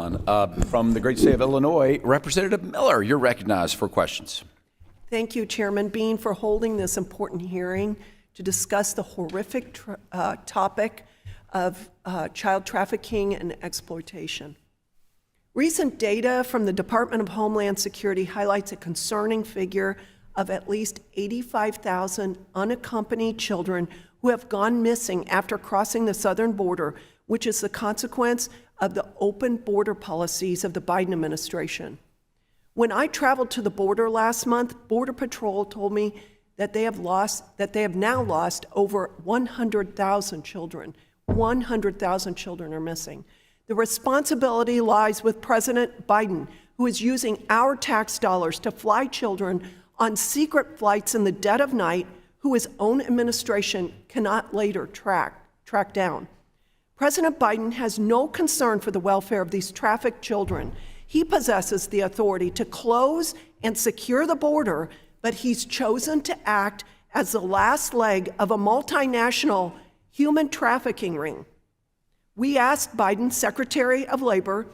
Don. From the great state of Illinois, Representative Miller, you're recognized for questions. Thank you, Chairman Bean, for holding this important hearing to discuss the horrific topic of child trafficking and exploitation. Recent data from the Department of Homeland Security highlights a concerning figure of at least 85,000 unaccompanied children who have gone missing after crossing the southern border, which is the consequence of the open border policies of the Biden administration. When I traveled to the border last month, Border Patrol told me that they have now lost over 100,000 children. 100,000 children are missing. The responsibility lies with President Biden, who is using our tax dollars to fly children on secret flights in the dead of night, who his own administration cannot later track down. President Biden has no concern for the welfare of these trafficked children. He possesses the authority to close and secure the border, but he's chosen to act as the last leg of a multinational human trafficking ring. We asked Biden's Secretary of Labor,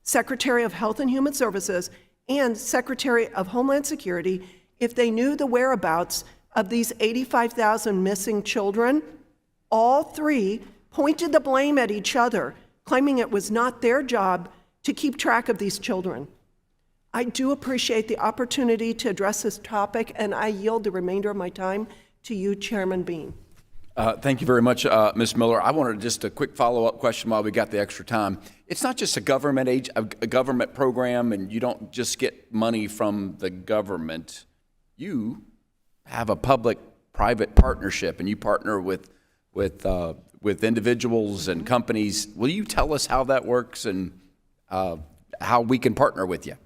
Secretary of Health and Human Services, and Secretary of Homeland Security if they knew the whereabouts of these 85,000 missing children. All three pointed the blame at each other, claiming it was not their job to keep track of these children. I do appreciate the opportunity to address this topic, and I yield the remainder of my time to you, Chairman Bean. Thank you very much, Ms. Miller. I wanted just a quick follow-up question while we got the extra time. It's not just a government program, and you don't just get money from the government. You have a public-private partnership, and you partner with individuals and companies. Will you tell us how that works and how we can partner with you?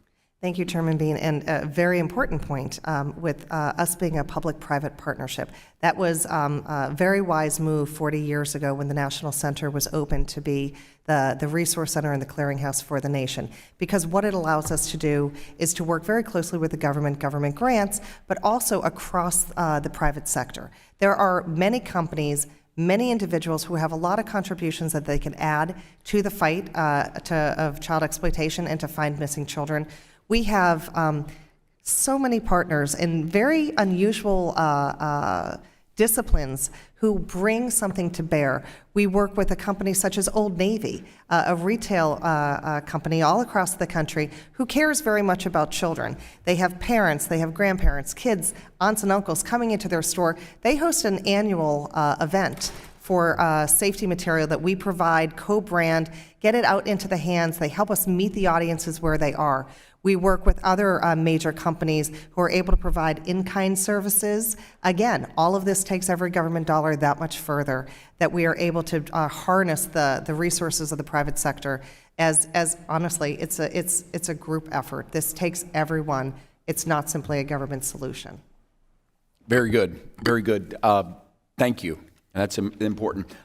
Thank you, Chairman Bean, and a very important point with us being a public-private partnership. That was a very wise move 40 years ago when the National Center was opened to be the resource center and the clearinghouse for the nation, because what it allows us to do is to work very closely with the government grants, but also across the private sector. There are many companies, many individuals who have a lot of contributions that they can add to the fight of child exploitation and to find missing children. We have so many partners in very unusual disciplines who bring something to bear. We work with a company such as Old Navy, a retail company all across the country who cares very much about children. They have parents, they have grandparents, kids, aunts and uncles coming into their store. They host an annual event for safety material that we provide, co-brand, get it out into the hands. They help us meet the audiences where they are. We work with other major companies who are able to provide in-kind services. Again, all of this takes every government dollar that much further, that we are able to harness the resources of the private sector as honestly, it's a group effort. This takes everyone. It's not simply a government solution. Very good, very good. Thank you. That's important.